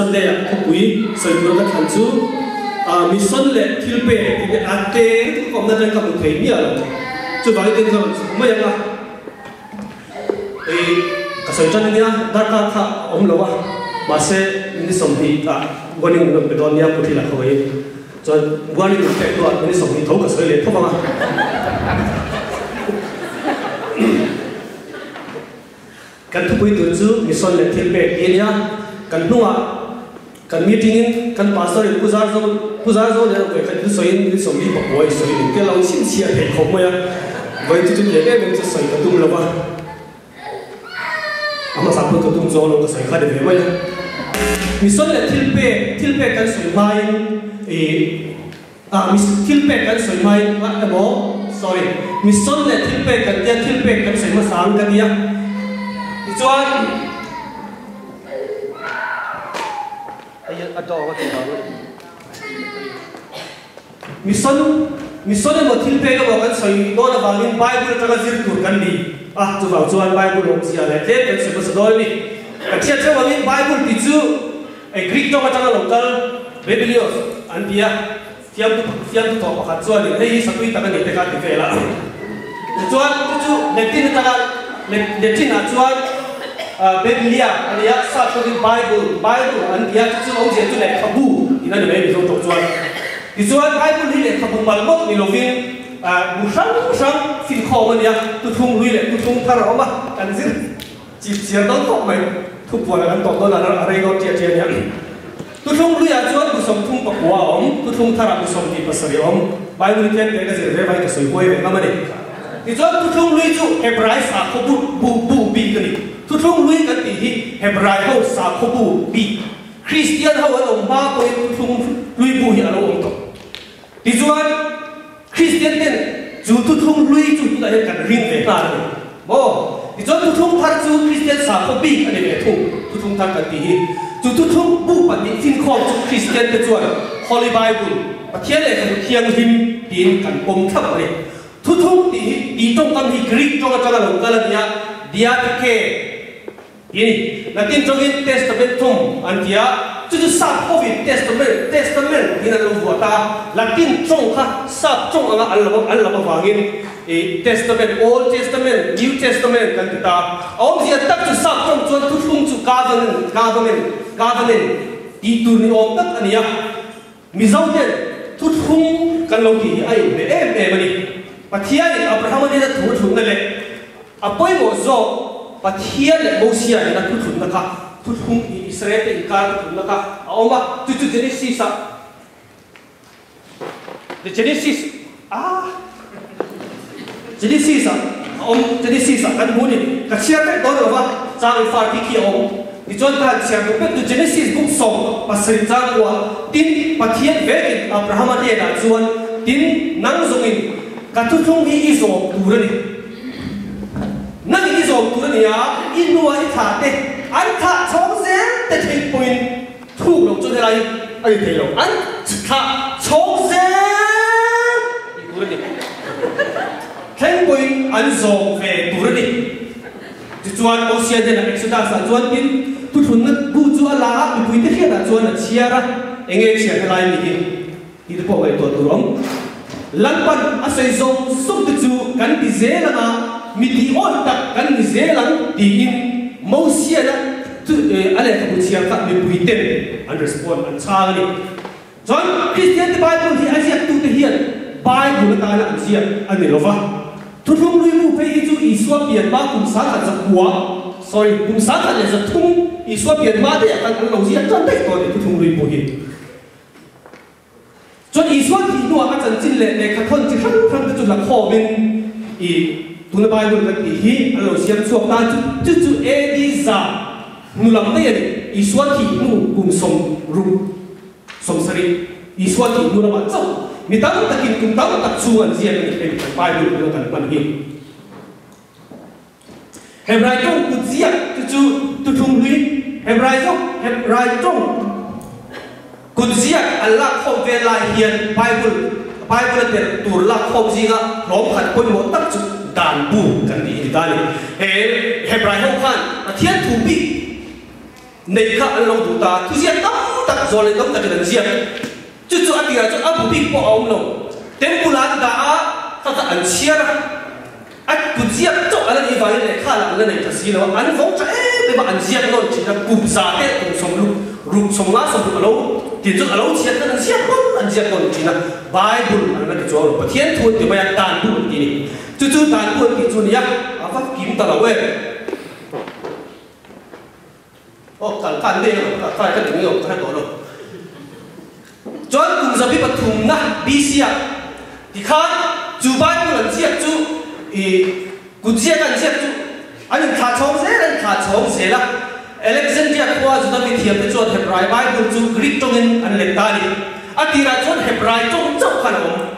Sunday aku kui sejual kat hancu mission le tilpe ini ate kom na jangka bukai ni ala tu bagi tengok semua yang lah kesulitan ni lah darah tak lawa masih ini sompi gua ni untuk bedonia putih lah kau ini so gua ni untuk tu ini sompi tahu kesulitan tu apa kan tu kui tu mission le tilpe ini ya kan nuah kan meeting kan pastor puzar zo dia kan tu soin ni sombi boy soin ke lau sin sia he khom ya vai tu ye ke ben tu soin ka tu lawa ama sapu tu tum zo lo ka soin ka de ve ya mission le tilpe kan soin mai tilpe kan soin mai ma mo sorry mission le tilpe kan soin ma sang ka dia chuan adore what mission mo tilpe ka bo kan soi do na bangin bible ta ka zir tur kan ni tu ba chuan bible lo sia le te kan se pasdol ni ka chia che bangin bible ti chu greek to ka ta local biblios an dia fiam tu to ka chuan ni ei sakui ta ka ni te ka ti fe la chuan chu latin ta ka latin a chuan Biblia ania sa tu Bible ania tu ông dia tu le khabu ina le mai tu chuan ti chuan Bible ni le khabu malmok ni lovin musang fin kho ania tu thung lui le tu thung thar oma kan zir chi chia dong tok mai thu pua la kan tok do la are go tia nia tu thung lui a chuan tu som thung pakwa om tu thung thar tu som ti pasari om Bible ni te ka zir re vai ka soi koi ve ma ni ti chuan tu thung lui chu Hebrai sa kho bu bi ka ni tu thung lui kan ti hi Hebrai ho sa kho bu bi Christian ho an ba ko tu thung lui bu hi alo om to ti chuan Christian ten chu tu thung lui chu la kan ring ve ta ni bo ti chuan tu thung thar chu Christian sa kho bi ani ve tu thung thar kan ti hi tu thung bu pa ni tin kho chu Christian te chuan Holy Bible pathian le kan thiang him tin kan pom thap ni tu thung ti hi tong kan hi Greek tong ka lo ka la dia ke ini Latin Jogin Testament tum antia tu sa Covid Testament ina lo buata Latin trong ha sa trong anga Allah wangin Testament Old Testament New Testament kan kita om dia tak tu sa trong chuan tu thung chu government itu ni om tak ania mizau den tu thung kan lo ki ai be mani pathian Abraham ni tu thung na le apoi mo zo pathian le Moses ni tu thung na ka tu thung Israel te ka tu thung na ka oma tu Genesis the Genesis Genesis kan muni ka chia te do lo ba chang fa ti ki om ni chon ka chia ko pe tu Genesis book song pasari chang wa tin pathian ve Abraham te da chuan tin nang zongin ka tu thung hi izo tu ra ni nang izo tu ra ni ya inua I tha te an tha chong se te thing point thu lo chu de lai ai te lo an tha chong se tu ra ni thing point an zo ve tu ra ni ti chuan Osia de na Exodus sa chuan tin tu thun na bu chu ala mi pui te khia da chuan a chia ra enge chia ka lai ni hin ti te po vai to tu rom Lampan asai zong suk tu kan di zelanga miti on tak kan di zelang di in Moses na tu ale ka bu chia ka mi pui ten an respond an chang ni John Christian the Bible hi asia tu te hian Bible ta la asia an ni lova tu thung lui mu pe chu I swap pian ba kum sa ka za kwa sorry kum sa ka le za thung I swap pian ba de kan lo zia chan te to tu thung lui mu hi cho ý xuân thì đua các chân chín lệ để các thôn chỉ khăn cái chỗ là khó bên ý tu na Bible là ý anh lâu xem suốt ta chú Eliza nu làm đây ý xuân thì nu cùng sống sari ý xuân thì nu làm ăn châu mi tao ta kinh cùng tao ta chuan gì anh cái Bible là cái bản hình Hebrai trong tu gì tu thung lui Hebrai trong Kunziak Allah khom ve lai hian Bible te tur la khom zinga rom khat poi mo tak chu dan bu kan ni dali Hebrai ho khan a thian thu bi nei kha an long du ta tu zia tak rồi lên tông tại cái diện chút chút ăn thì là chút ăn bụng bị bỏ ông lồng tempulan đã ta ăn chia ra anh cụt giết chỗ anh đi vào này khá là anh này thật sự là anh phóng chạy để mà anh giết nó chỉ là cụm giá thế cùng sống lục sống lá sống lục lâu thì chút lâu giết anh giết nó chỉ là Bible anh là cái chỗ mà thiên thuần thì bây giờ tàn thuần thì chút tàn thuần thì chút nhá à phát kiếm ta là quê cần đây rồi phải cái đường nhiều cái đó rồi cho anh cùng giờ bị bắt thùng na bị xia thì khác chú Bible là giết chú cụt giết anh giết chú anh khá chống thế là Alexandria qua chúng ta bị thiệp để cho Hebrew Bible chú Greek trong anh lệ ta đi anh đi ra cho Hebrew trong châu khăn ông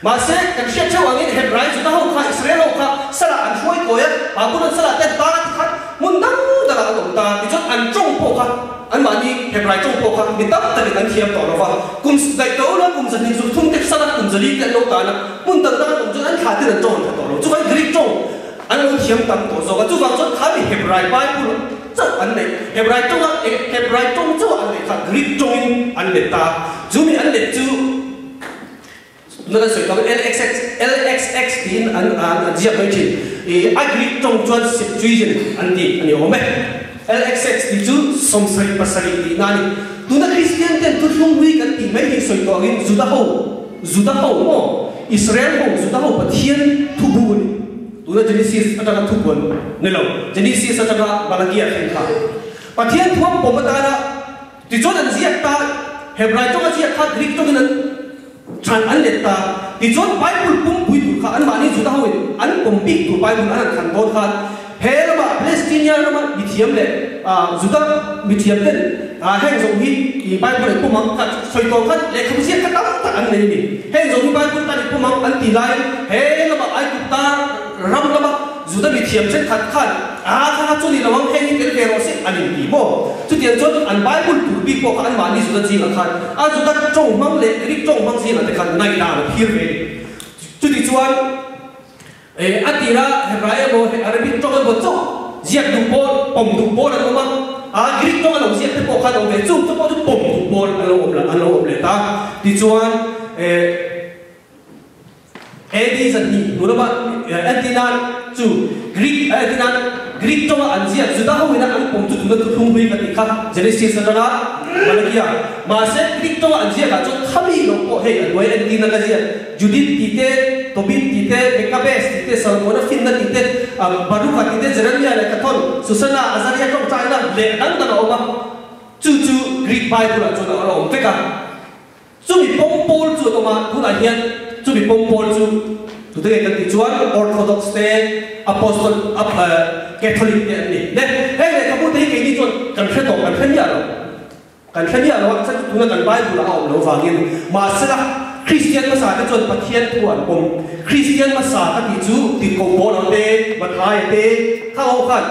mà sẽ cái chuyện châu anh Hebrew chúng ta không khai Israel không khai sao là anh phơi coi á bà cũng sao là tên ta khác muốn đắng đó là ông ta thì cho anh trong bộ khác anh mà đi Hebrew trong bộ khác bị tấp tại vì anh thiệp đó là cùng đại đấu là cùng dân đi dùng thông tin sao là cùng dân đi cái lâu ta là muốn tận ta cũng cho anh khá tiền trong cái đó rồi chú phải Greek trong anh muốn thiệp tận tổ số chú vào cho khá bị Hebrew Bible rất anh này Hebrew trong chỗ anh này khác Greek trong anh này ta chú mình anh này chú nó là sử dụng LXX thì anh diệt nói chuyện anh Greek trong chuyên situation anh hiểu không LXX thì chú sống sạch pasari thì nani tu na Christian ten tu không vi cái thì mấy cái sử dụng cái Judah hậu Israel hậu Judah hậu bắt thiên thu buồn tu na Genesis ada thu buồn nên là Genesis ada Malachi khen khá bắt thiên thu bom mà ta là thì cho anh diệt ta Hebrew trong cái diệt khác Greek trong cái Chan anh lệ ta thì chọn Bible bung bùi tụi khá anh mà anh Judah hậu anh bung bị tụi Bible anh khăn tốt khá thế mà Palestine nó mà bị thiếm lệ Judah bị thiếm lên hay dùng hi thì Bible này cũng mang cả xoay to khát lệ không giết khát lắm ta anh này đi hay dùng Bible ta này cũng mang anh tỷ lại thế mà ai cũng ta ram lắm Judah bị thiếm trên khát khát khát cho đi là mang hay cái về rồi sẽ anh đi bộ chút tiền cho anh Bible tụi bị bộ anh mà anh Judah gì là khát Judah trông mang lệ cái trông mang gì là cái khát này là phiêu về chút đi chuan anh đi ra Hebrew bộ Arabic trong cái bộ chỗ giết đủ bộ bom đủ bộ là đúng không Greek trong cái giết cái bộ khát ông về chung trong bộ bom đủ bộ anh lâu lệ ta đi chuan Edi dân hi đúng không anh đi ra chú Greek trong anh giết Judah không phải anh bom chút nữa không bị cái khác Genesis là đó Malachi mà sẽ Greek trong anh giết là cho tham ý nó có hệ với anh đi ra cái giết Judith tite Tobit tite Bekabes tite Salmona Finna tite Baruch tite Jeremiah le kathon Susana Azariah trong trái là lệ đắng tao ông mà chú Greek Bible là cho nó ông thế cả chú bị bom Paul chú tao mà chú là hiện chú bị bom Paul chú tụi tôi cái cái chuan Orthodox te Apostle Catholic te này đấy hay là các bố thấy cái gì chuan cần phải tổng cần phải nhớ rồi chắc tụi nó cần Bible là ông nó vàng in mà sẽ là Christian mà sao cái chuyện bắt hiện thuần cùng Christian mà sao cái tí chú tí cầu bố nó đê bắt hai đê khao khăn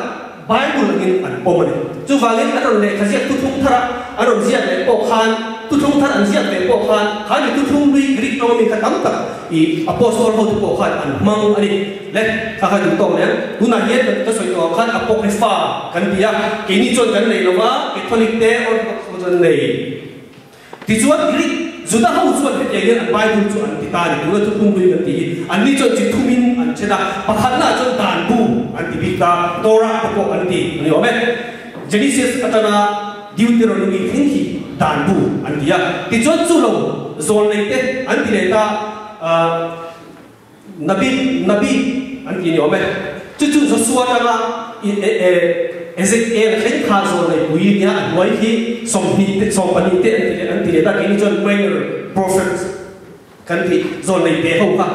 Bible là những ảnh bố này chú vàng in anh rồi này cái gì tu thung thara anh rồi gì này bố khan tu thung thara anh gì này bố khan khai này tu thung đi Greek trong mình cái tấm cả ý Apostle hậu tu bố khan anh mang anh đi đấy khai đúng tông này tu na hiện cái soi đó khan Apocrypha cái bia cái ní chuyện cái này là mà cái Catholic te or cái này thì chú Greek Judah hậu chuan cái này anh Bible chuan anh ti ta đi tu tu thung đi cái gì anh ní chuan chỉ thung in anh chế da bắt hắn là chuan đàn bu anh ti biết ta Torah của anh ti anh hiểu không Genesis atana Deuteronomy khen hi đàn bu anh ti à thì chuan chú lâu zon này thế anh ti này ta Nabi anh ti hiểu không chú Joshua ta Ezekiel khen khá zon này bùi nhá nói hi song pani te anh ti ta cái này chuan minor prophet kan ti zon này te hậu ha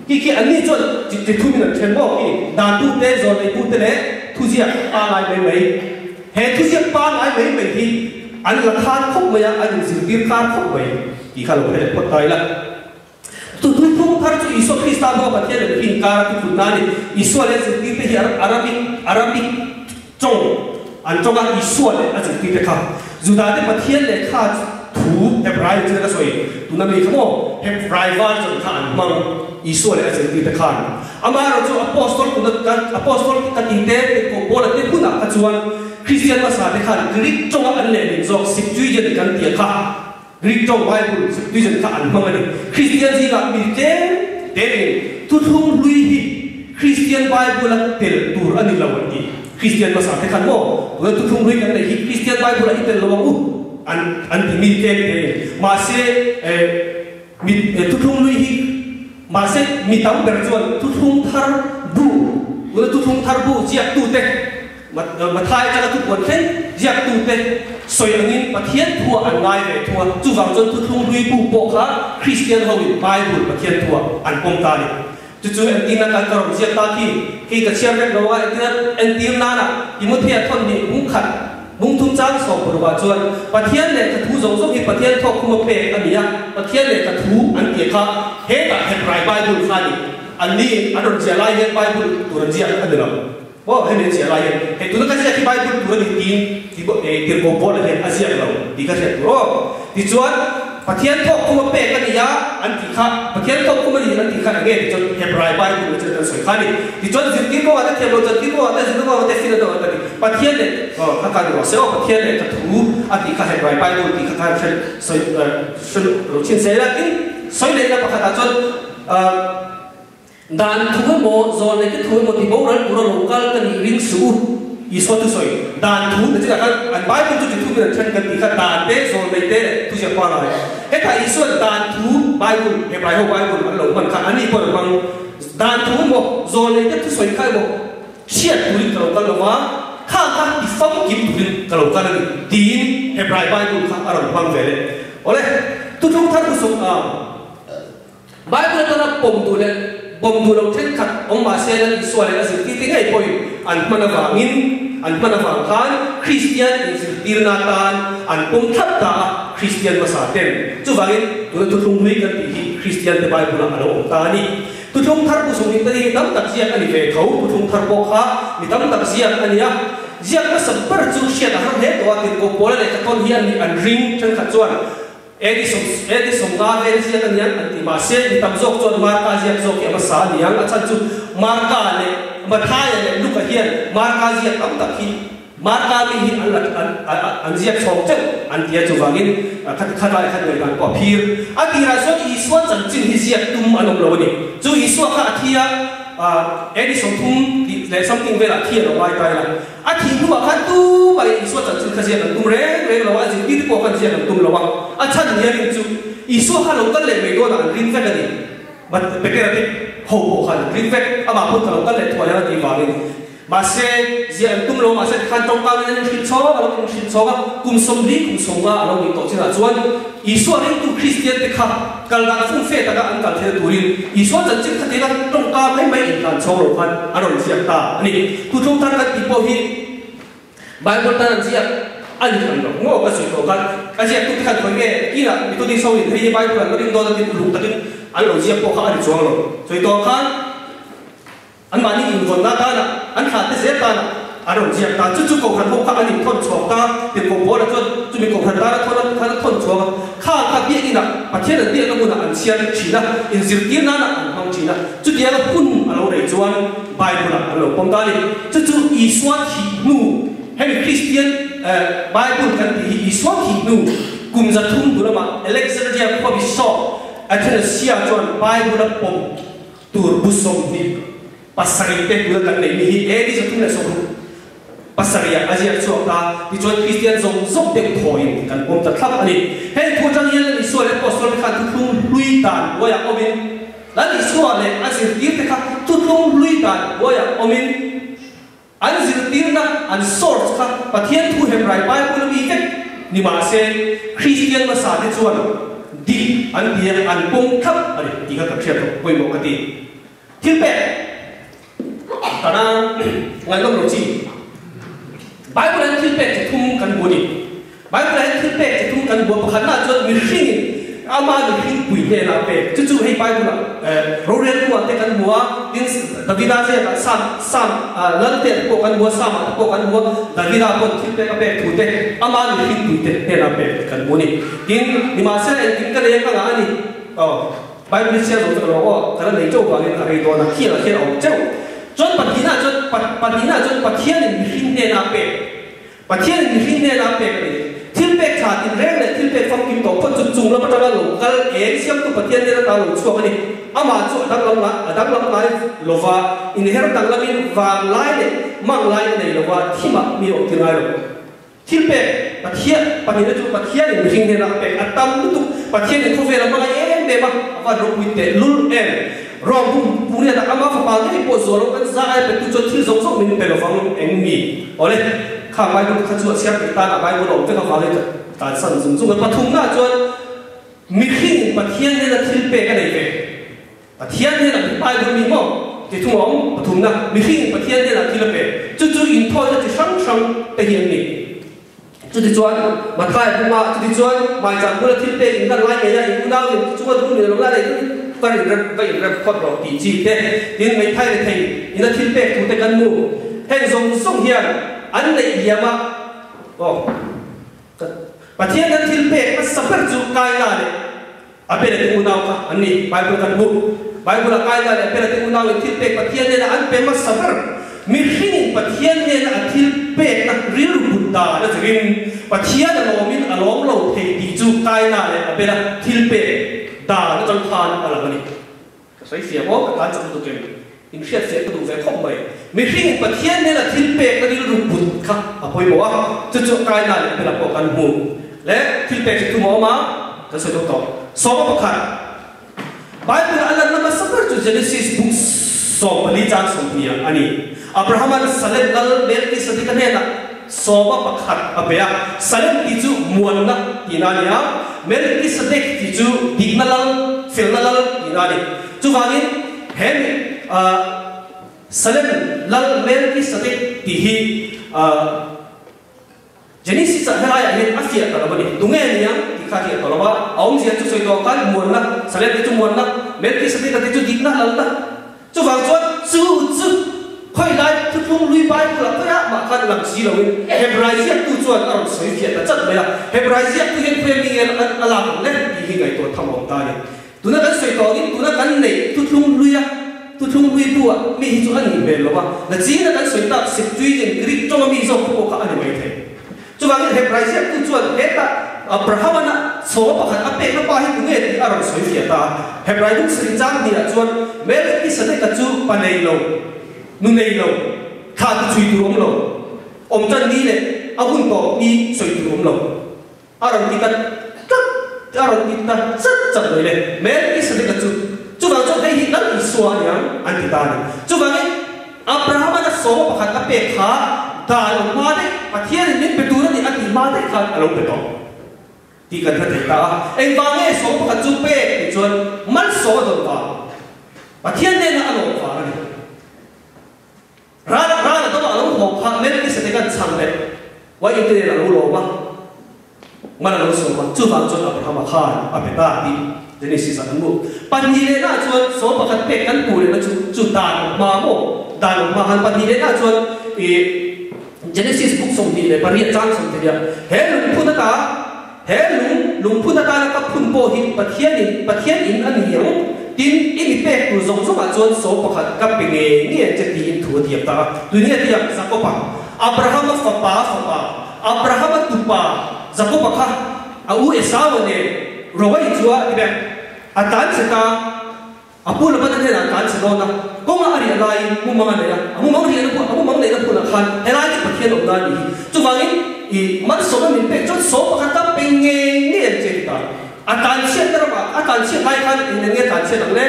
khi anh ấy chuan chỉ thu mình trên bộ khi đàn tu te zon này tu te này thu diệt ba lại mấy hệ thu diệt ba lại mấy thì anh là khan khóc mấy anh giữ tiếng khan khóc mấy thì khá là hệ bắt tay là tôi không thấy cho Isu Christa bao bát thiên là phim ca cái phun nani Isu là giữ tiếng thì Arabic trong anh trong cái Isu là giữ tiếng khác dù đã đến bát thiên là khác thủ Hebrew cho nên là soi tu nami không Hebrew văn cho thằng mang Isu là giữ tiếng khác ama rồi cho Apostol cái Apostol cái tin thế cái bộ là thế phun à chuan Christian masa de khan Greek chong an le min jok sip chui jen kan tia kha Greek chong Bible sip chui jen kha an mangani Christian ji ga mi te tu thum lui hi Christian Bible tel tur ani lawani Christian masa de khan mo tu thum lui kan hi Christian Bible tel lawu an mi te ma se mi tu thum lui hi ma se mi tam ber chuan tu thum thar bu tu thum thar bu jiak tu te mà thay cho nó thuộc quần hết giặc tù tê soi anh in mà thiên thua anh ngay về thua chú vàng chân thu thung huy bù bộ khác Christian hậu in Bible mà thiên thua anh công ta đi chú anh tin là cái cầu giặc ta khi cái chiêm rét đâu anh tin na nè thì một thiên thon đi cũng khẩn cũng thung trang sầu bờ vào chuan mà thiên này cái thú giống giống như mà thiên thọ không một bể anh nhá mà thiên này cái thú anh kia khác hết cả hết bài Bible khai đi anh đi anh rồi giặc lại hết Bible tụi anh giặc anh được không oh hay nên siapa yang itu kan saya di Bible dua di terkumpul dengan Asia lalu dikasih oh dijual Patian kok kuma pe kan ya anti kha Patian kok kuma ni anti kha age dijual Hebrew Bible itu dan soi khani dijual zikir ko ada telo zikir ko ada zikir ko ada sila do tadi Patian le oh akan do seo Patian le katu anti kha Hebrew Bible di kha soi lo chin saya lagi soi le na pakata jual dan thuê mo zon này cái thuê mo thì bố rằng bố local cái này ring su iso tu soi dan thu để cho các anh bài cũng tu tu cái chân cái tí cái dan thế zon này thế tu sẽ qua lại hết thảy iso dan thu bài cũng cái bài học bài cũng anh lồng mình khăn anh đi qua bằng dan thu mo zon này cái tu soi khai mo siết tu đi cái local mà khang khang đi phong kim tu đi cái local này tin Hebrew bài cũng khang ở bằng về đấy, oleh tu chúng ta tu soi bài cũng là bom tu đấy bom tu long thét khát ông bà xe lên xoay lên sự tí tiếng hay bồi anh mana vàng khan Christian sự tí na tan anh bom thắt ta Christian mà sa tên chú vàng tu thung huy cái tí Christian the Bible là anh ông ta ni tu thung thắt bu sung cái tí đâm tắc giặc anh về khẩu tu thung thắt bọc ha mi đâm tắc giặc anh ya giặc nó sập bớt chú xe đã hếtตัวtiền cổ bò lại cái con hiền anh ring chân khát chuan Edison ga Edison kan yan anti mase ni tam zok chon marka ziak zok ya masa niang achan chu marka le mathaya le luka hian marka ziak tam tak hi marka mi hi an ziak chong chen anti chu wangin khat lai khat ngai ban ko phir ati ra so I suan chan chin hi ziak tum anom lo ni chu I suan kha thia Edison thum le something vela thia lo mai tai la athi nu kha tu bai I suan chan chin kha ziak tum re lo wa ji ti ko kha ziak tum lo wa achan ni rin chu I suan kha lo kan le me do na rin fa ka ni but bekera ti ho kha rin fa ama phut ka lo kan le thwa ya ti wa ni mà xe diện tum lo mà xe khăn trong cao nên xin xóa và nó xin xóa cùng sống lý cùng sống mà nó bị tổ chức là chuan Isu này tu Christian thì khác cần là phương phê ta anh cần theo tuổi Isu chân chính khát là trong cao mấy cần sống rồi khăn anh nói gì ta này tu trong ta cái tipo hi Bible ta nói gì anh cần nó ngô cái sự khăn cái gì tu khăn thôi nghe kỹ là tu đi sâu thì thấy Bible là nó đi đâu là đi lục ta đi anh nói gì có khăn anh xuống rồi rồi to khăn anh bảo đi còn ta là anh khát cái gì ta là anh nói gì ta chút cầu khăn không khăn anh thon chọc ta thì cầu bố là cho mình cầu khăn ta là thon chọc khá biết đi nè mà thế là biết nó muốn là anh xem chỉ là in dịp tiền na anh không chỉ là chút tiền là phun anh lấy chuan Bible là anh lấy công ta đi chút Isu thị nu hay Christian Bible kan di Isu thị nu cùng giật thun đó mà Alexandria có bị sọ anh thấy là xia chuan Bible là pom tur busong đi pasarite pula kan nei hi e di thun la so pasaria Asia chuta di chuan Christian zong te thoi kan pom ta thap ani he thu chang yen ni so le apostol kha tu thum lui tan wa ya omin la ni so le azir dir te kha tu thum lui tan wa ya omin an zir dir na an source kha pathian thu Hebrew Bible bi ke ni ma se Christian ma sa te chuan di an dia an pom thap ani ti ka thia to koi mo ka ti thil pe karena ngai lo chi Bible an thil pe che thum kan boni Bible an thil pe che thum kan bo pakhan na chon mi hring ama mi hring pui he na pe chu chu hei Bible roren ko te kan bua din Davida se ka sam lan te ko kan bua sam ko kan bua Davida ko thil pe ka pe thu te ama mi hring pui te he na pe kan boni din ni ma se en tin ka le ka ani Bible se lo ko ka nei chou ba ni ka rei do na khia au chou chọn bát hina chọn pathian ni hin ne na pe ประเทศนี้เนี่ยนะเป็นที่เป็นขาดอินเร่งเนี่ยที่เป็นฟังกินต่อคนจุ่มแล้วมันจะมาหลงกันเองเชื่อมตัวประเทศเนี่ยตาหลงช่วงนี้อามาช่วงดังลำละดังลำละโลวาอินเฮร์ดังลำมินวางไล่เนี่ยมั่งไล่ในโลวาที่มามีออกที่ไหนหรอที่เป็นประเทศปฏิเสธประเทศนี้เนี่ยนะเป็นอัตตามตุประเทศนี้เขาเวลามาเองเดี๋ยวมาว่าเราคุยแต่ลุ้นเองรอบุญเนี่ยแต่อามาฟังไปให้ปวดหัวเราเป็นใจเป็นตุจที่สงสารมันเป็นฟังเองมีโอ้เลยข้าไปดูข้าช่วยเสียไปตาไปดูเราเป็นข้าเลยการสั่งสมจุงกันปฐุมน่าจวนมีขึ้นประเทศเนี่ยที่เป็นกันเลยประเทศเนี่ยไปดูมีมั่งที่ทุ่งอ๋อปฐุมน่ะมีขึ้นประเทศเนี่ยที่เป็นจู่ๆอินทอยจะช่างไปเห็นนี่จุดที่จวนมาถ่ายพวกมาจุดที่จวนมาจากเมื่อที่เป็นอินกันไล่เงี้ยอินกูดาวอินจู่ๆดูเนี่ยเราไล่เลยก็เรื่องคนเราตีจีเต้ดินไม่ไทยเลยไทยอินที่เป็นถูกแต่กันมู่เห็นส่งเฮียอันไหนเยี่ยมอ่ะโอ้ประเทศนั้นที่เป็นมันสับเปลือกกายนั่นเลยอาเป็นอะไรกูดาวค่ะอันนี้ไบเบิลกันบุไบเบิลกายนั่นเลยเป็นอะไรกูดาวที่เป็นประเทศนั้นอันเป็นมันสับเปลือกมีขึ้นประเทศนั้นที่เป็นนักเรียนบุตรดาและจะเรียนประเทศนั้นเรามีอารมณ์เราเทดีจูกายนั่นเลยเป็นอะไรที่เป็นดาและจนทานอะไรกันนี่ใส่เสียบอกการจับตัวเก่งอินเชียเสียกระดูกแฝงเข้าไปมีขึ้นประเทศนั้นที่เป็นนักเรียนบุตรค่ะอาพอยบอกว่าจูกายนั่นเป็นอะไรบอกกันหูและที่เป็นจุดหมอมาจะใส่ตัวต่อสองประการไบเบิลอันนั้นมาสักจุดเจเนซิสบุ๊กสองผลิตจากสองปีอันนี้อับราฮัมสัลเลนนัลเบลที่สติกันเนี่ยนะสอบประคัดอับยาสัลเลนที่จูมวนนะที่นั่นเนี่ยเมลที่สติที่จูดิกนัลฟิลนัลที่นั่นเนี่ยจูฟังอินเห็นสัลเลนนัลเมลที่สติที่ฮีเจนิสิสอะไรอย่างเงี้ยอาเซียตลอดวันนี้ตรงนี้เนี่ยที่ข้าเทียตลอดว่าเอาเสียจุดสุดท้ายมวนนะสัลเลนที่จูมวนนะเมลที่สติที่จูดิกนัลนะจูฟังจวนจูค่อยไล่ทุกทุ่งลุยไปกูหลับก็ยากมาคันหลังสีเราเฮบไรเซียตู้จวนอารมณ์สวยเพียรแต่จัดไม่ละเฮบไรเซียตู้เห็นเพื่อนมีเงินอะไรเล่นที่ไงตัวทำออกได้ตัวนั้นกันสวยต่อนี้ตัวนั้นกันเนี่ยทุกทุ่งลุยทุกทุ่งลุยบัวมีหิจุอันนี้เป็นหรอวะแล้วจีนนั้นกันสวยตัดสิบจุยจริงกรีกจงมีส่งพวกเขาอันนี้ไม่เท่จุดว่าเฮบไรเซียตู้จวนเฮต้าอับราฮัมนะสอบประคันอัปเปกมาให้ตัวเนี่ยที่อารมณ์สวยเพียรตาเฮบไรบุกสิริจังเนี่ยจวนเมื่อที่สเต็กจูปันเอโลนุ่นเอโลข้าจะช่วยตัวเราอมจันนี้เลยเอาหุ่นต่อมีช่วยตัวเราอารมณ์ที่ตัดอารมณ์ที่ตัดจัดเลยแม้ที่สุดก็จู่ว่าจู่ให้หินนั้นอิสวายังอันที่ตาเนี่ยจู่ว่าเนี่ยอับราฮัมนั้นสอบประคันอัปเปกขาตาลงมาได้ประเทศนี้เป็นตัวนั้นอันที่มาได้ขาดอารมณ์เป็นต่อที่กันทัดตาเอ็งบางเนี่ยสอบประคันจู่เป้จนมันสอบตัวตาประเทศนี้น่ะอารมณ์ฟ้าเลยร้านต้องเอาลูกหอกพังเล่นที่เสด็จกันช่างเลยว่าอินเตอร์เน็ตเรารู้ว่ามันเราสมมติจู่ว่าจนอับราฮัมข้าอับเปตาดีเจนิสิสอันนู้ปัจจัยน่าชวนสมบัติเป็ดกันปูเลยมันจุดด่านมาโมด่านมาหันปัจจัยน่าชวนเจนิสิสบุกส่งดีเลยปริยัติจังส่งทีเดียวเฮ้ลุงพุทธตาเฮ้ลุงพุทธตาแล้วก็พุ่นโบหิปัจจัยอินอันนี้ยังดินอินเป็ดกูส่งสมบัติชวนสมบัติกับเป็นเงี้ยจะดีนถั่วเทียบตาดูเนี่ยเทียบสักปะอับราฮัมฝักป่าอับราฮัมตุปาสักปะค่ะเอาเอสาวเนี่ยเราว่าอีกชัวร์ที่แบบอาจารย์เสกาอาพูดแล้วมันจะอาจารย์เสกนะก็มาอะไรมุมมองอะไรนะมุมมองเรียนพูดมุมมองเรียนพูดละคันอะไรที่ประเทศเราได้ดีจุดว่านี้มันสมมติเป็นจุดสมบัติเป็นเงี้ยเจ็ดตาอาจารย์เชื่อแต่ว่าอาจารย์เชื่อใครคันอินเดียอาจารย์เชื่อตรงนี้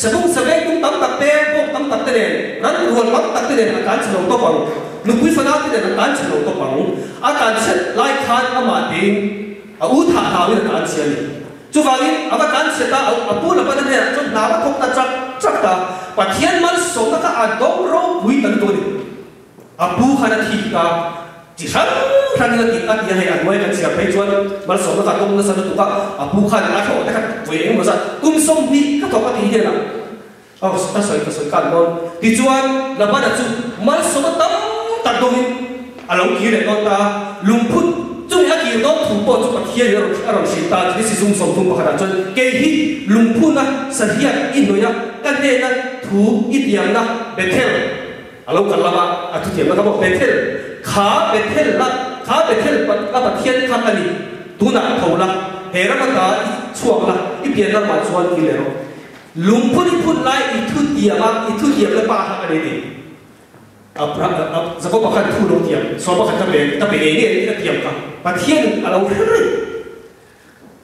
สมมติสมัยตุ้มตั้มตัดเตะพวกตั้มตัดเตะนั้นรวนตั้มตัดเตะอาจารย์เชื่อตัวปังนุกุยฟันอาเตะอาจารย์เชื่อตัวปังอาจารย์เชื่อไล่คันอามาดิงอุทาหาวิอาจารย์เชื่อเลยจุดว่านี้อาจารย์เชื่อตาอาพูดแล้วมันเนี่ยจุดน้ำทบตาจักตาปัจจัยมันสมกับอาดงโรวิตันตัวนี้อาพูดขนาดที่กาจิชันครั้งนี้อันยังให้อันไว้กันเสียไปจวนมันสมกับตรงนั้นสนุกก็อาพูดขนาดนั้นแต่กันเวงมันจะกุ้มส้มพี่ก็ถกกันทีเดียวนะเอาก็สวยกันนอนที่จวนแล้วมันจะมันสมกับตัดตรงนี้อารมณ์กี่เรื่องตาลุงพุทธจุดนี้กี่ต้องถูกปอจุดประเทศอารมณ์สิตาที่สิ่งสมทุนประการจนเกย์ลุงพุทธนะเสียอินโดยกันเดนะถูกอินเดียนะเบเทลอารมณ์กันละมาทุกอย่างนะครับบอกเบเทลขาเบเทลละข khá về thiên bắt thiên khát anh tu nạp thầu là hệ ra mà chuộc là ít tiền là mà chuộc gì rồi lùng phun lại ít thu tiệm là ba thằng anh đi giờ có bao nhiêu thu lông tiệm so bao nhiêu ta về này cái tiệm cả bắt thiên là lâu rồi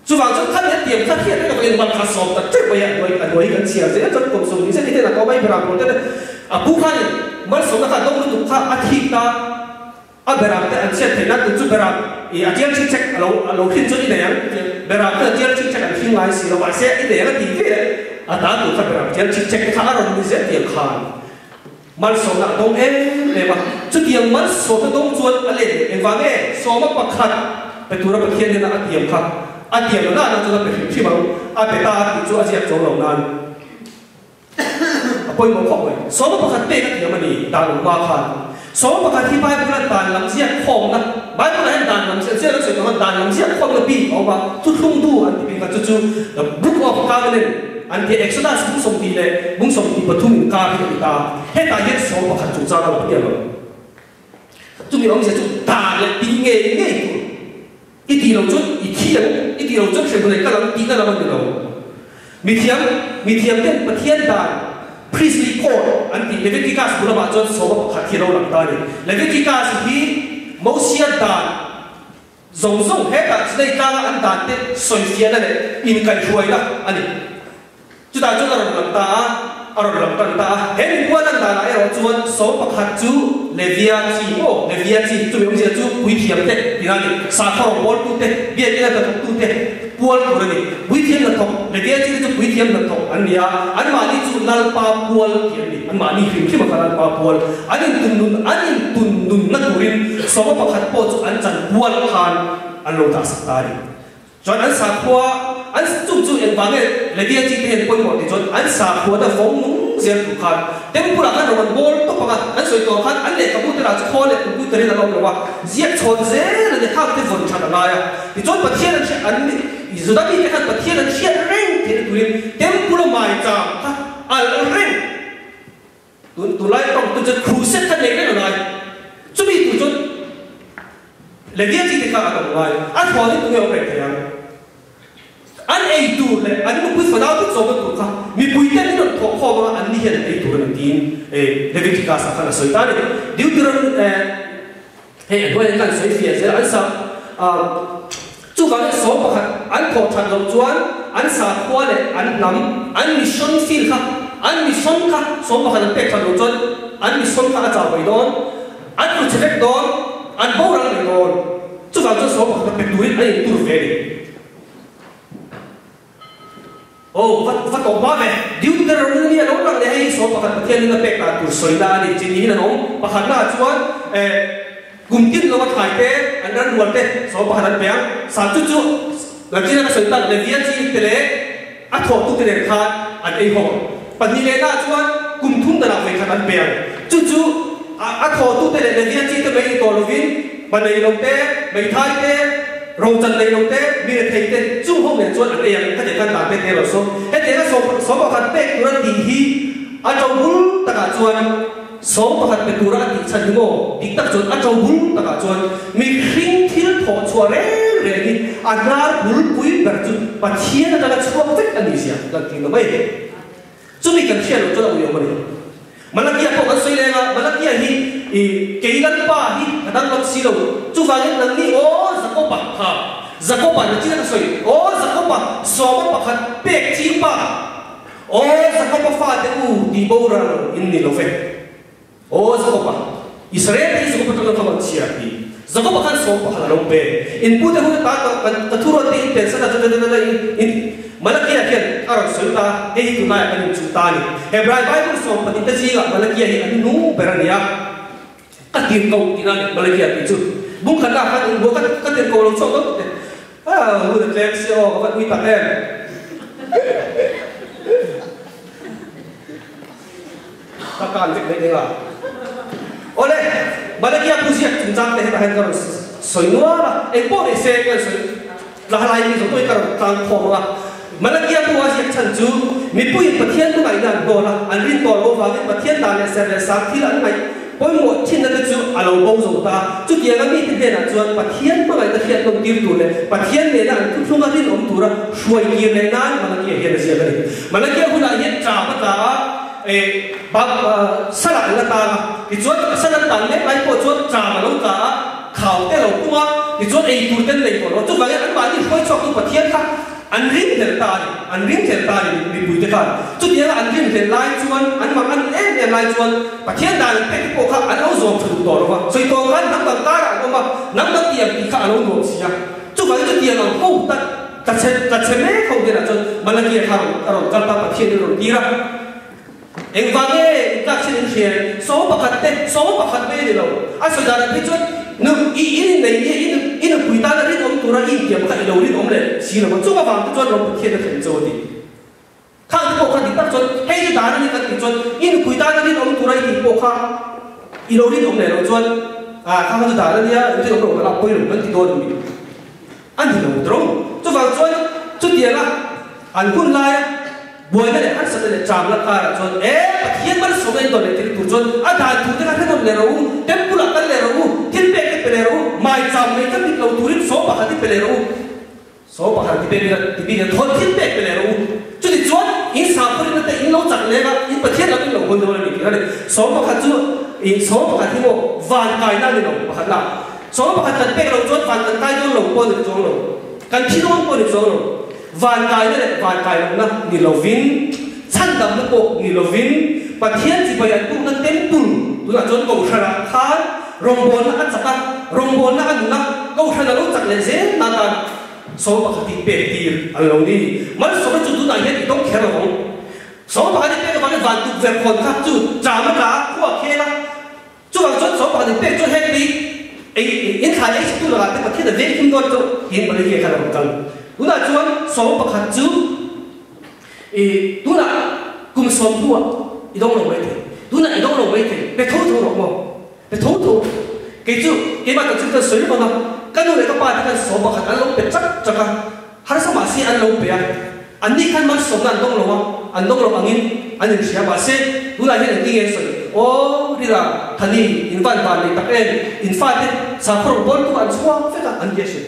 chú vào trong khát tiệm khát thiên cái cái mặt khát sọp ta chết bây giờ đuổi cái xe thế cho cuộc sống như thế này là có mấy bữa rồi thế bố khát mất sống là khát đông lúc khát ăn thịt ta bữa rồi anh sẽ thấy nó từ bữa rồi anh chỉ check lâu thiên cho đi này bữa rồi anh chỉ check anh phim lại xí là bạn sẽ đi này cái gì vậy ta tụi khát bữa rồi anh chỉ check khát rồi mình sẽ tiệm khát mất sống là đông em này mà chút tiệm mất sống là đông chuột anh lên em vang nghe sống mà bắt khátไปตัวเราไปเทียนเนี่ยนะเทียมครับเทียมแล้วน่าจะเราไปที่บ้านไปตาติดจู่อาเจียจงเหล่านั้นปอยมองขอบไปสองประการเตะกันเทียมมันนี่ด่านลงมาขาดสองประการที่ใบบุญด่านลำเสียของนะใบบุญด่านลำเสียแล้วสุดท้ายด่านลำเสียของเราปีออกมาทุกทุ่งดูอันที่เป็นกันจู่ๆบุกออกกลางเลยอันที่เอ็กซ์ตร้าบุ้งส่งทีเลยบุ้งส่งทีปฐุมกาพิจิตาให้ตาเย็ดสองประการจู่จ้าเราเปลี่ยนเลยจู่มีองค์เสียจู่ด่านเลยตีเงี้ยอีทีเราจุดอีเทียเราจุดเสร็จเลยก็เราตีกันเรามันเดียวมีเทียมเป็นประเทศด่าน priestly court อันที่เลวิติกัสบุรมาจนสอบขัดที่เราหลังตาเนี่ยเลวิติกัสที่โมเสสด่านส่งให้กับในการอันด่านเนี่ยส่วนเสียนั่นแหละอินกันช่วยละอันนี้จุดด่านจุดเราหลังตาเราหลังตาเห็นว่านั่นด่านไอ้เราจวนสอบขัดจูเลวิอาจีจู่มีองค์เสียจู่วิเทียมเตะที่นั่นสาขาของบอลตุเตะเบียร์ที่นั่นก็ตุเตะบอลตัวนี้วิเทียมนั่นทองเลวิอาจีจู่วิเทียมนั่นทองอันนี้อันมานี่จู่นัลปาบอลเทียมนี่อันมานี่ฟิล์มที่มาขัดนัลปาบอลอันนี้ตุนนุนนั่นตัวนี้สอบขัดโปจู่อันจันบอลขันอันโลตัสตารีจนอันสาขาอันจู่เอ็นบางเนี่ยเลวิอาจีเห็นคนหมดจนอันสาขาแต่ฟงนุ่งเสียทุกขันเต็มปุระกันเราบอลตกกันอันสวยตัวขันอันเล็กกับพูดแต่เราจะข้อเล็กกับพูดแต่เราเราว่าเสียชนเสียเราจะข้ามที่ฝนชันอะไรที่จนประเทศนั้นเช่นอันนี้สุดท้ายที่กันประเทศนั้นเช่นเร่งที่ตัวนี้เต็มปุระหมายจังอันเร่งตัวไล่ต้องตัวจะครูเซ็ตกันเองได้หรือไงจุดนี้ตัวจนเลเดียที่ที่ข้ากันอะไรอันพอที่ตัวเราเป็นยังอันไอตัวเลยอันนี้มันพูดฝันเอาทุกสองตัวค่ะมีปุยเต้นนี่เราขอมาอันนี้เห็นไอตัวนั้นทีเลวิติกัสขันสวยตาเนี่ยเดี๋ยวตัวนั้นเฮ้ยด้วยกันสวยเสียเสียอันสักจู่กันสองประการอันพอทันลงจวนอันสาขวาเลยอันนำอันมิชชั่นฟิลค่ะอันมิชชั่นค่ะสองประการเป็ดทันลงจวนอันมิชชั่นค่ะอาจารย์ไปโดนอันรู้เช็คโดนอันโบราณไปโดนจู่กันสองประการเป็ดดูอันนี้ตัวเฟรนโอ้ฟัดตบบ้าไหมดิวเดอร์นี่น้องนั่งเนี่ยสอบประคันประเทศนี่นั่นเป็กตาตัวสวยดานี่จริงนี่นะน้องประคันหน้าชวนกลุ่มที่เราถ่ายเต้อันนั้นรวนเต้สอบประคันเปียงสามจู่หลังจากนั้นสวยดาเลยเวียนที่เตะอัดถอดตุ้งเตะขาดอันไอ้หัวปัจจุบันหน้าชวนกลุ่มทุ่งตะลับไปขนาดเปียงจู่อัดถอดตุ้งเตะเลยเวียนที่เตะไปตัวลวินบันไดลงเต้ไม่ท้ายเต้เราจันเลยลงเต้มีแต่เต้จู่ห้องเนี่ยชวนอันเองถ้าเด็กกันด่าเต้เราส่งให้เด็กก็สอบประคันเต้ตัวนั้นดีที่อาจารย์บุญตะกาชวนสอบประคันเป็นตัวนั้นดีฉันโง่ดีตักชวนอาจารย์บุญตะกาชวนมีคริ่งที่ถอดชวนเรื่องนี้อันนั้นบุญปุยแบบจุดปัจเจียนตะกาชวนเฟกอันนี้เสียกันจริงหรือไม่จู่มีกันเชียร์เราจะเอาอย่างไรมันละเกียร์พวกอันสวยเลยนะมันละเกียร์ที่เกี่ยกันป้าที่กระดังลักษีเราจู่ฟังอย่างนั้นนี่โอ้สักก็ปะฮะสักก็ปะนี่ที่นั่นสวยโอ้สักก็ปะสอบปะคันเป็กจีปะโอ้สักก็ปะฟาดกูดีโบราณอินนี่เราเฟโอ้สักก็ปะอิสราเอลที่สักก็ปะต้องทำเชียร์ดีสักก็ปะคันสอบปะคันเราเปอินพูดแต่พูดตากันทุรนที่เป็นสักแต่อินมันละเกียร์เขียนอารมณ์สุดตาเฮ้ยตุนายเป็นจุดตานี่เฮบรายไบเบิลสอนปฏิบัติจีกมันละเกียร์อันนู้เปรันยาก็ตีนเกาตีนั่นมันละเกียร์ติดจุดบุ้งขันละขันบุ้งก็ตีนเกาลงช่องก็พูดแต่เล็กเสียวก็มีตัดเองตะการเล็กๆนี่ล่ะโอ้เลยมันละเกียร์ผู้เชี่ยวชาญแต่ให้กันสวยนัวละเอ็งโป้เนี่ยเซ่กันสวยละลายมีสมตัวกันตามคอมามันละเกียร์ตัวเชี่ยวชาญจูมีผู้หญิงประเทศตัวไหนนั่นโดนละอันรินตัวโลฟาวินประเทศต่างเนี่ยเสร็จแล้วสักที่ละอันไหน bôi một thiên là chú alo bông rồi ta chú tiền cái mi thiên là chú bát thiên mà lại ta thiên đồng tiêu tụ này bát thiên này là chú không có thiên ông tụ ra xuôi kia này nan mà nó kia hiện là gì vậy mà nó kia hôm nay hiện trả bắt ta bác sát lại là ta thì chú sát lại ta này lại có chú trả mà nó cả khảo cái đầu cũng thì chú ấy tụ tên này của nó chú vậy anh bạn đi khơi cho chú bát thiên khác anh riêng thì ta đi bùi thế khác chút nhớ là anh riêng thì lai chuan anh mặc anh em em lai chuan và thiên đàng cái bộ khác anh áo dòng thử tổ rồi mà rồi tổ anh nắm bằng ta lại không mà nắm được tiền thì khác anh áo dòng gì à chút vậy chút tiền là không ta sẽ mấy không tiền là chuan mà là kia hàng rồi căn ta bát thiên rồi đi ra em vang nghe các chuyện hiện số bạc hạt mấy điều anh sẽ ra cái chuan nếu in này in quỷ ta là đi ông tu ra in kiếm cái đầu đi ông này xí là mà chúng ta vào cái chỗ ông thiên là thành chỗ đi khác cái bộ khác thì ta chỗ hay cái đá này cái chỗ in quỷ ta là đi ông tu ra in bộ khác in đầu đi ông này rồi chỗ khác cái đá này á cái ông là quay rồi vẫn thì đôi mình anh thì đâu trống chúng vào chỗ tiền là anh kun lại buổi này anh sẽ để chạm lại cả chỗ thiên vẫn sống lên đó để thì chỗ anh đã tu cái cái ông này rồi tem pula cái này rồi thiên bệ cái bệ rồi mai chạm này cái việc đầu turin số bạc cái bệ rồi số bạc cái bệ thì bây giờ thôi thiên bệ bệ rồi cho nên chỗ in sao có nên in lâu chẳng lẽ mà in bậc thiên là cái lâu hơn rồi này cái số bạc chỗ in số bạc thì một vạn cái nào lâu bạc nào số bạc cái bệ rồi chỗ vạn cái đó lâu hơn được chỗ lâu cái thiên đông hơn được chỗ lâu vạn cái này vạn cái là ni lâu vin chăn đầm nó bộ ni lâu vin và thiên chỉ bây giờ cũng nó tem tùng tôi là chỗ cầu ra khá rong bồn là ăn sạch rong bồn là ăn ngon câu chuyện là lúc chắc là dễ nát tan số bạc thì bể tiền ăn lâu đi mất số cái chút này hiệnต้องแค่เราของsố bạc thì bể cái vạn tục vềคนkhác chút trả mất cả của kia là chút vào chút số bạc thì bể chút hết đi in khai ấy chút là cái bạc thiên là dễ không có chút hiện bây giờ cái nào cần đúng là chút số bạc chút đúng là cùng số của đông lòng vậy thì đúng là đông lòng vậy thì bể thấu thấu lòng mà bể thấu thấu cái chú cái bạn chúng ta xử lý bằng nào cái này các bạn cái số bạc anh lông bể chắc chắc à hay sao mà si anh lông bể anh đi khăn mắt sống anh đông lòng anh nhìn xem mà xem đúng là những cái nghe rồi ô đi là thằng đi in văn này tập em in phát đi sao không bol tu anh xóa phải cả anh nghe xem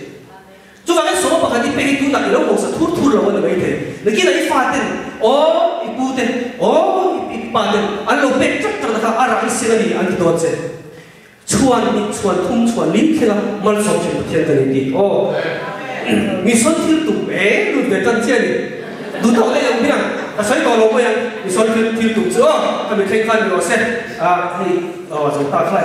chú vào cái số bạc anh đi bể tu là cái lông một sự thu lòng anh vậy thì nếu kia là in phát đi ô ibu đi ô ipa đi anh lông bể chắc chắc là anh anh xem đi anh đi đâu xem chuan thum chuan lín khi là mal sống chuyện thiên thần đi ô mi son thiếu tụ bé luôn về chân trên đi đúng thôi đấy ông biết à sấy to lắm bây giờ mi son thiếu tụ chưa cái mình khen khan rồi xem thì chúng ta phải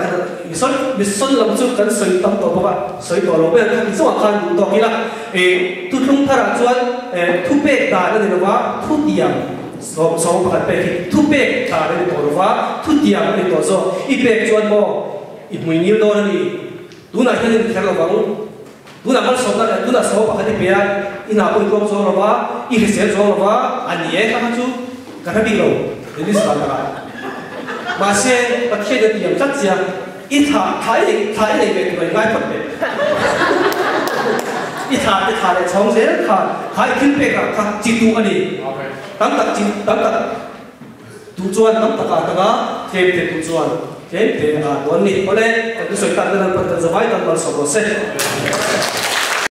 mi son làm chút cái sấy tâm to bao sấy to lắm bây giờ cái số khan đúng to kia là tu không thà ra chuan thu bê ta là gì đó thu tiệm số bạc bê thu bê ta là gì đó thu tiệm là gì đó ít bê chuan mò ít mùi nhiều đó đi, đúng là cái này theo là vắng, đúng là mất sống là đúng là số bạc cái bia, ít nào cũng có số là vá, ít cái xe số là vá, anh nhé các chú, cái này bị lâu, để đi sao cả, mà xe bắt xe được điểm chắc gì, ít thái này về tụi ngay phần về, ít thái này trong xe thái kinh tế cả chỉ tu anh đi, tắm tật tu chuan tắm tật cả thêm tu chuan thế thì tuần này có lẽ cái sự tăng lên phần giải tầng bằng số